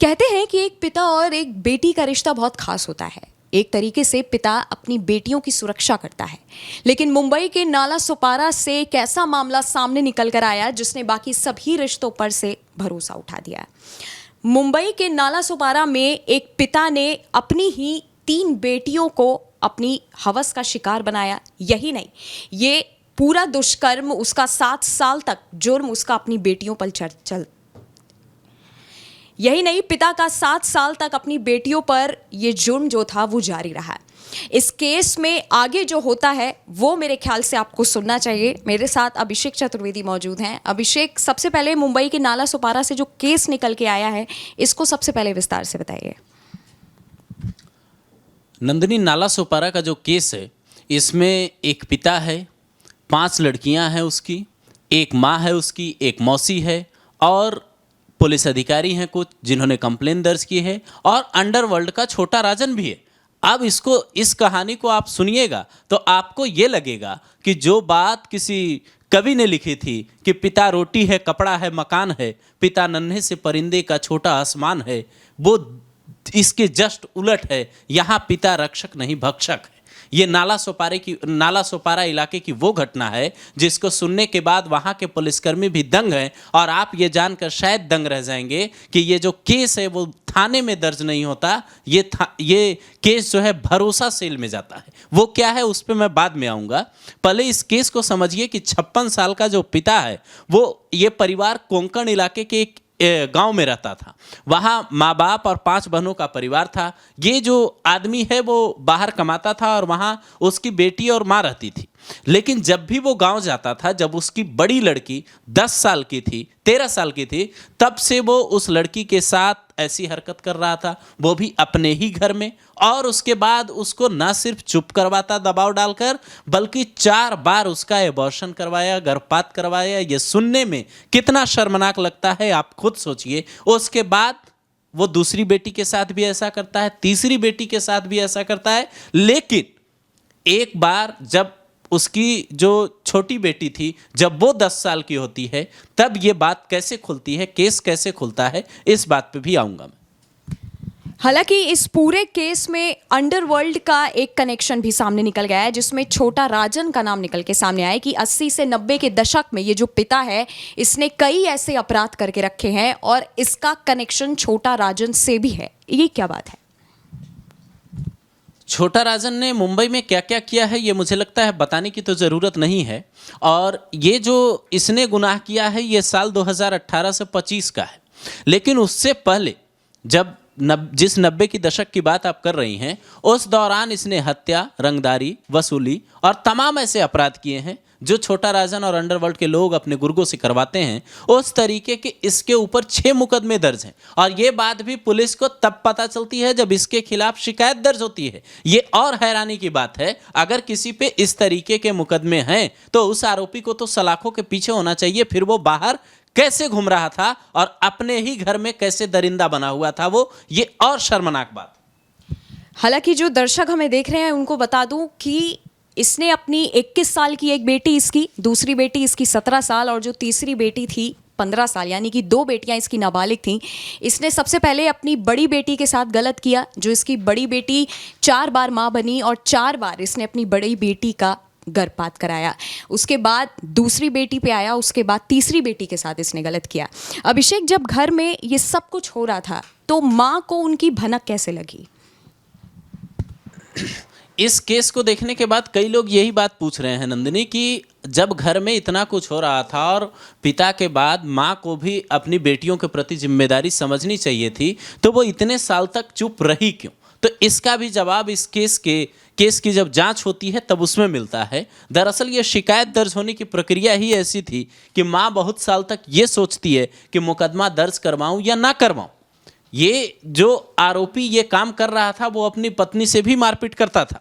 कहते हैं कि एक पिता और एक बेटी का रिश्ता बहुत खास होता है। एक तरीके से पिता अपनी बेटियों की सुरक्षा करता है, लेकिन मुंबई के नाला सोपारा से एक ऐसा मामला सामने निकल कर आया जिसने बाकी सभी रिश्तों पर से भरोसा उठा दिया। मुंबई के नाला सोपारा में एक पिता ने अपनी ही 3 बेटियों को अपनी हवस का शिकार बनाया। यही नहीं, ये पूरा दुष्कर्म उसका 7 साल तक जुर्म उसका अपनी बेटियों पर यही नहीं, पिता का 7 साल तक अपनी बेटियों पर यह जुर्म जो था वो जारी रहा। इस केस में आगे जो होता है वो मेरे ख्याल से आपको सुनना चाहिए। मेरे साथ अभिषेक चतुर्वेदी मौजूद हैं। अभिषेक, सबसे पहले मुंबई के नाला सोपारा से जो केस निकल के आया है, इसको सबसे पहले विस्तार से बताइए। नंदिनी, नाला सोपारा का जो केस है, इसमें एक पिता है, 5 लड़कियां हैं उसकी, एक माँ है उसकी, एक मौसी है और पुलिस अधिकारी हैं कुछ जिन्होंने कंप्लेन दर्ज की है, और अंडरवर्ल्ड का छोटा राजन भी है। अब इस कहानी को आप सुनिएगा तो आपको ये लगेगा कि जो बात किसी कवि ने लिखी थी कि पिता रोटी है, कपड़ा है, मकान है, पिता नन्हे से परिंदे का छोटा आसमान है, वो इसके जस्ट उलट है। यहाँ पिता रक्षक नहीं भक्षक है। ये नाला सोपारा इलाके की वो घटना है जिसको सुनने के बाद वहाँ के पुलिसकर्मी भी दंग हैं, और आप ये जानकर शायद दंग रह जाएंगे कि ये जो केस है वो थाने में दर्ज नहीं होता, ये केस जो है भरोसा सेल में जाता है। वो क्या है उस पर मैं बाद में आऊँगा। पहले इस केस को समझिए कि 56 साल का जो पिता है, वो ये परिवार कोंकण इलाके के एक गांव में रहता था। वहाँ माँ बाप और 5 बहनों का परिवार था। ये जो आदमी है वो बाहर कमाता था और वहाँ उसकी बेटी और माँ रहती थी। लेकिन जब भी वो गांव जाता था, जब उसकी बड़ी लड़की 10 साल की थी, 13 साल की थी, तब से वो उस लड़की के साथ ऐसी हरकत कर रहा था, वो भी अपने ही घर में। और उसके बाद उसको ना सिर्फ चुप करवाता दबाव डालकर, बल्कि 4 बार उसका एबॉर्शन करवाया, गर्भपात करवाया। ये सुनने में कितना शर्मनाक लगता है आप खुद सोचिए। उसके बाद वो दूसरी बेटी के साथ भी ऐसा करता है, तीसरी बेटी के साथ भी ऐसा करता है। लेकिन एक बार जब उसकी जो छोटी बेटी थी, जब वो 10 साल की होती है, तब ये बात कैसे खुलती है, केस कैसे खुलता है, इस बात पे भी आऊँगा मैं। हालांकि इस पूरे केस में अंडरवर्ल्ड का एक कनेक्शन भी सामने निकल गया है, जिसमें छोटा राजन का नाम निकल के सामने आया कि 80 से 90 के दशक में ये जो पिता है, इसने कई ऐसे अपराध करके रखे हैं और इसका कनेक्शन छोटा राजन से भी है। ये क्या बात है? छोटा राजन ने मुंबई में क्या क्या किया है ये मुझे लगता है बताने की तो ज़रूरत नहीं है। और ये जो इसने गुनाह किया है ये साल 2018 से 25 का है। लेकिन उससे पहले जिस 90 की दशक की बात आप कर रही हैं, उस दौरान इसने हत्या, रंगदारी, वसूली और तमाम ऐसे अपराध किए हैं जो छोटा राजन और अंडरवर्ल्ड के लोग अपने गुर्गों से करवाते हैं। उस तरीके के इसके ऊपर 6 मुकदमे दर्ज हैं, और ये बात भी पुलिस को तब पता चलती है जब इसके खिलाफ शिकायत दर्ज होती है। ये और हैरानी की बात है, अगर किसी पे इस तरीके के मुकदमे हैं तो उस आरोपी को तो सलाखों के पीछे होना चाहिए। फिर वो बाहर कैसे घूम रहा था और अपने ही घर में कैसे दरिंदा बना हुआ था, ये और शर्मनाक बात। हालांकि जो दर्शक हमें देख रहे हैं उनको बता दूं कि इसने अपनी 21 साल की एक बेटी इसकी, दूसरी बेटी इसकी 17 साल और जो तीसरी बेटी थी 15 साल, यानी कि 2 बेटियां इसकी नाबालिग थीं। इसने सबसे पहले अपनी बड़ी बेटी के साथ गलत किया, जो इसकी बड़ी बेटी 4 बार माँ बनी और 4 बार इसने अपनी बड़ी बेटी का गर्भपात कराया। उसके बाद दूसरी बेटी पे आया, उसके बाद तीसरी बेटी के साथ इसने गलत किया। अभिषेक, जब घर में ये सब कुछ हो रहा था तो माँ को उनकी भनक कैसे लगी? इस केस को देखने के बाद कई लोग यही बात पूछ रहे हैं नंदिनी कि जब घर में इतना कुछ हो रहा था और पिता के बाद माँ को भी अपनी बेटियों के प्रति जिम्मेदारी समझनी चाहिए थी, तो वो इतने साल तक चुप रही क्यों? तो इसका भी जवाब इस केस की जब जांच होती है तब उसमें मिलता है। दरअसल ये शिकायत दर्ज होने की प्रक्रिया ही ऐसी थी कि माँ बहुत साल तक ये सोचती है कि मुकदमा दर्ज करवाऊं या ना करवाऊं। ये जो आरोपी ये काम कर रहा था वो अपनी पत्नी से भी मारपीट करता था।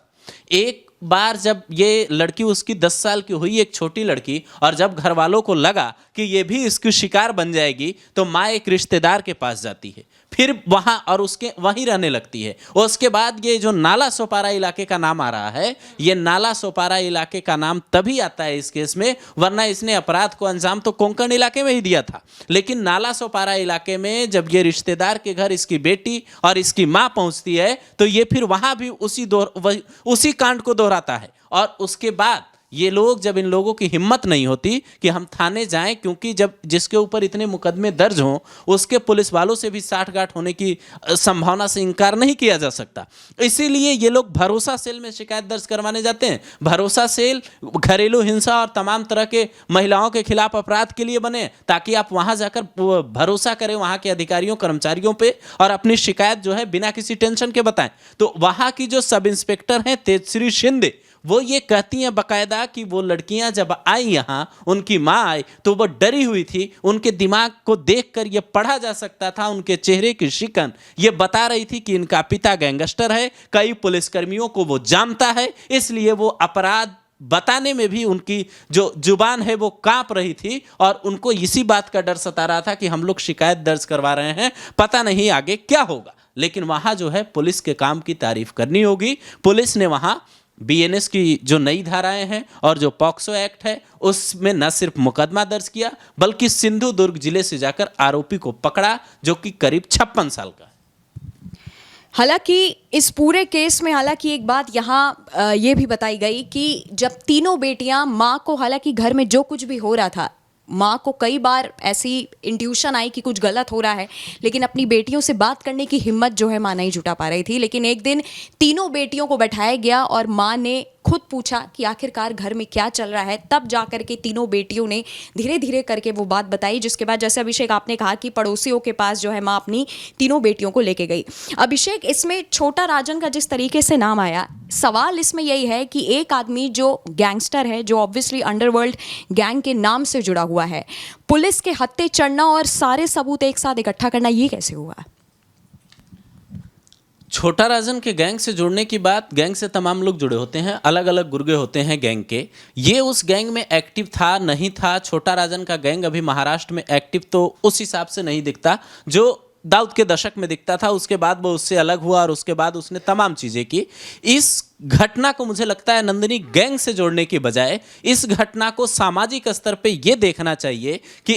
एक बार जब ये लड़की उसकी 10 साल की हुई, एक छोटी लड़की, और जब घर वालों को लगा कि ये भी इसकी शिकार बन जाएगी तो माँ एक रिश्तेदार के पास जाती है। फिर वहाँ और उसके वहीं रहने लगती है। उसके बाद ये जो नाला सोपारा इलाके का नाम आ रहा है, ये नाला सोपारा इलाके का नाम तभी आता है इस केस में, वरना इसने अपराध को अंजाम तो कोंकण इलाके में ही दिया था। लेकिन नाला सोपारा इलाके में जब ये रिश्तेदार के घर इसकी बेटी और इसकी माँ पहुँचती है तो ये फिर वहाँ भी उसी कांड को दोहराता है। और उसके बाद ये लोग, जब इन लोगों की हिम्मत नहीं होती कि हम थाने जाएं, क्योंकि जब जिसके ऊपर इतने मुकदमे दर्ज हों उसके पुलिस वालों से भी साठगांठ होने की संभावना से इनकार नहीं किया जा सकता, इसीलिए ये लोग भरोसा सेल में शिकायत दर्ज करवाने जाते हैं। भरोसा सेल घरेलू हिंसा और तमाम तरह के महिलाओं के खिलाफ अपराध के लिए बने, ताकि आप वहां जाकर भरोसा करें वहां के अधिकारियों कर्मचारियों पे और अपनी शिकायत जो है बिना किसी टेंशन के बताएं। तो वहां की जो सब इंस्पेक्टर हैं तेजश्री शिंदे, वो ये कहती हैं बकायदा कि वो लड़कियां जब आई यहाँ, उनकी माँ आई तो वो डरी हुई थी, उनके दिमाग को देखकर ये पढ़ा जा सकता था, उनके चेहरे की शिकन ये बता रही थी कि इनका पिता गैंगस्टर है, कई पुलिसकर्मियों को वो जानता है, इसलिए वो अपराध बताने में भी उनकी जो जुबान है वो कांप रही थी और उनको इसी बात का डर सता रहा था कि हम लोग शिकायत दर्ज करवा रहे हैं, पता नहीं आगे क्या होगा। लेकिन वहाँ जो है पुलिस के काम की तारीफ करनी होगी। पुलिस ने वहाँ बीएनएस की जो नई धाराएं हैं और जो पॉक्सो एक्ट है उसमें न सिर्फ मुकदमा दर्ज किया बल्कि सिंधुदुर्ग जिले से जाकर आरोपी को पकड़ा जो कि करीब 56 साल का है। हालांकि इस पूरे केस में हालांकि एक बात यहाँ ये भी बताई गई कि जब तीनों बेटियां माँ को, हालांकि घर में जो कुछ भी हो रहा था, माँ को कई बार ऐसी इंट्यूशन आई कि कुछ गलत हो रहा है, लेकिन अपनी बेटियों से बात करने की हिम्मत जो है माँ नहीं जुटा पा रही थी। लेकिन एक दिन तीनों बेटियों को बैठाया गया और माँ ने खुद पूछा कि आखिरकार घर में क्या चल रहा है, तब जाकर के तीनों बेटियों ने धीरे धीरे करके वो बात बताई, जिसके बाद जैसे अभिषेक आपने कहा कि पड़ोसियों के पास जो है माँ अपनी तीनों बेटियों को लेके गई। अभिषेक, इसमें छोटा राजन का जिस तरीके से नाम आया, सवाल इसमें यही है कि एक आदमी जो गैंगस्टर है, जो ऑब्वियसली अंडरवर्ल्ड गैंग के नाम से जुड़ा हुआ है, पुलिस के हत्थे चढ़ना और सारे सबूत एक साथ इकट्ठा करना, ये कैसे हुआ? छोटा राजन के गैंग से जुड़ने की बात, गैंग से तमाम लोग जुड़े होते हैं, अलग अलग गुर्गे होते हैं गैंग के। ये उस गैंग में एक्टिव था नहीं था, छोटा राजन का गैंग अभी महाराष्ट्र में एक्टिव तो उस हिसाब से नहीं दिखता जो दाऊद के दशक में दिखता था। उसके बाद वो उससे अलग हुआ और उसके बाद उसने तमाम चीज़ें की। इस घटना को मुझे लगता है नंदिनी गैंग से जोड़ने की बजाय इस घटना को सामाजिक स्तर पे ये देखना चाहिए कि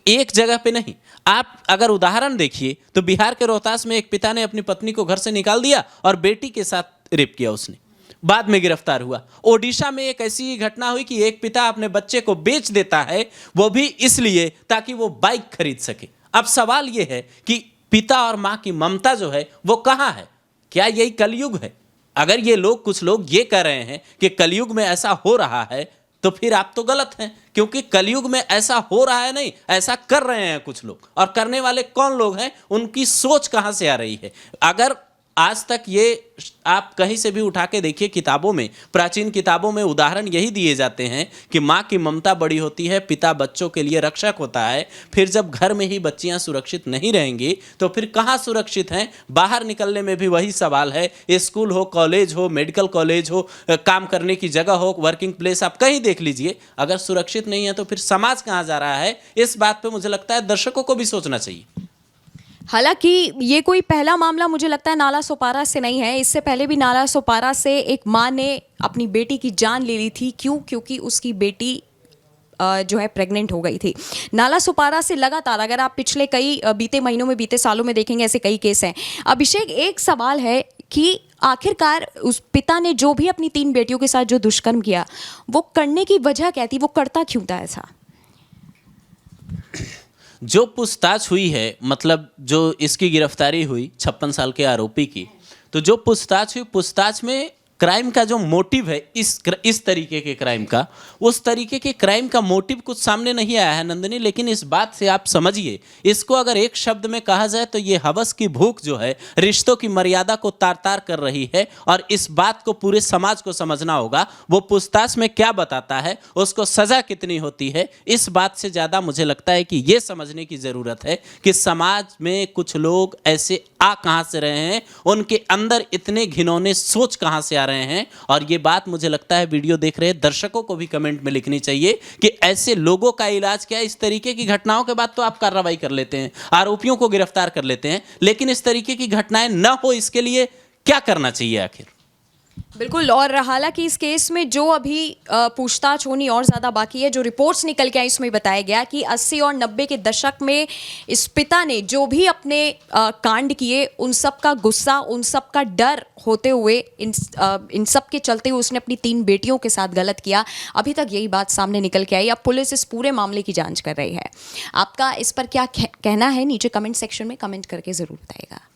एक जगह पे नहीं। आप अगर उदाहरण देखिए तो बिहार के रोहतास में एक पिता ने अपनी पत्नी को घर से निकाल दिया और बेटी के साथ रेप किया उसने, बाद में गिरफ्तार हुआ। ओडिशा में एक ऐसी घटना हुई कि एक पिता अपने बच्चे को बेच देता है, वो भी इसलिए ताकि वो बाइक खरीद सके। अब सवाल ये है कि पिता और माँ की ममता जो है वो कहाँ है? क्या यही कलयुग है? अगर ये लोग, कुछ लोग ये कह रहे हैं कि कलयुग में ऐसा हो रहा है तो फिर आप तो गलत हैं, क्योंकि कलयुग में ऐसा हो रहा है नहीं, ऐसा कर रहे हैं कुछ लोग। और करने वाले कौन लोग हैं, उनकी सोच कहाँ से आ रही है? अगर आज तक ये आप कहीं से भी उठा के देखिए, किताबों में, प्राचीन किताबों में उदाहरण यही दिए जाते हैं कि माँ की ममता बड़ी होती है, पिता बच्चों के लिए रक्षक होता है। फिर जब घर में ही बच्चियाँ सुरक्षित नहीं रहेंगी तो फिर कहाँ सुरक्षित हैं? बाहर निकलने में भी वही सवाल है। स्कूल हो, कॉलेज हो, मेडिकल कॉलेज हो, काम करने की जगह हो, वर्किंग प्लेस, आप कहीं देख लीजिए, अगर सुरक्षित नहीं है तो फिर समाज कहाँ जा रहा है? इस बात पर मुझे लगता है दर्शकों को भी सोचना चाहिए। हालांकि ये कोई पहला मामला मुझे लगता है नाला सोपारा से नहीं है। इससे पहले भी नाला सोपारा से एक माँ ने अपनी बेटी की जान ले ली थी। क्यों? क्योंकि उसकी बेटी जो है प्रेग्नेंट हो गई थी। नाला सोपारा से लगातार, अगर आप पिछले कई बीते महीनों में, बीते सालों में देखेंगे, ऐसे कई केस हैं। अभिषेक, एक सवाल है कि आखिरकार उस पिता ने जो भी अपनी 3 बेटियों के साथ जो दुष्कर्म किया, वो करने की वजह क्या थी? वो करता क्यों था ऐसा? जो पूछताछ हुई है, मतलब जो इसकी गिरफ्तारी हुई 56 साल के आरोपी की, तो जो पूछताछ हुई, पूछताछ में क्राइम का जो मोटिव है, इस तरीके के क्राइम का, उस तरीके के क्राइम का मोटिव कुछ सामने नहीं आया है नंदिनी। लेकिन इस बात से आप समझिए, इसको अगर एक शब्द में कहा जाए तो ये हवस की भूख जो है रिश्तों की मर्यादा को तार तार कर रही है। और इस बात को पूरे समाज को समझना होगा। वो पूछताछ में क्या बताता है, उसको सजा कितनी होती है, इस बात से ज़्यादा मुझे लगता है कि ये समझने की ज़रूरत है कि समाज में कुछ लोग ऐसे आ कहाँ से रहे हैं, उनके अंदर इतने घिनौने सोच कहाँ से आ रहे हैं। और ये बात मुझे लगता है वीडियो देख रहे दर्शकों को भी कमेंट में लिखनी चाहिए कि ऐसे लोगों का इलाज क्या है। इस तरीके की घटनाओं के बाद तो आप कार्रवाई कर लेते हैं, आरोपियों को गिरफ्तार कर लेते हैं, लेकिन इस तरीके की घटनाएं न हो इसके लिए क्या करना चाहिए आखिर? बिल्कुल। और हालांकि इस केस में जो अभी पूछताछ होनी और ज़्यादा बाकी है, जो रिपोर्ट्स निकल के आई इसमें बताया गया कि 80 और 90 के दशक में इस पिता ने जो भी अपने कांड किए, उन सब का गुस्सा, उन सब का डर होते हुए, इन सब के चलते हुए उसने अपनी 3 बेटियों के साथ गलत किया। अभी तक यही बात सामने निकल के आई। अब पुलिस इस पूरे मामले की जांच कर रही है। आपका इस पर क्या कहना है, नीचे कमेंट सेक्शन में कमेंट करके ज़रूर बताइएगा।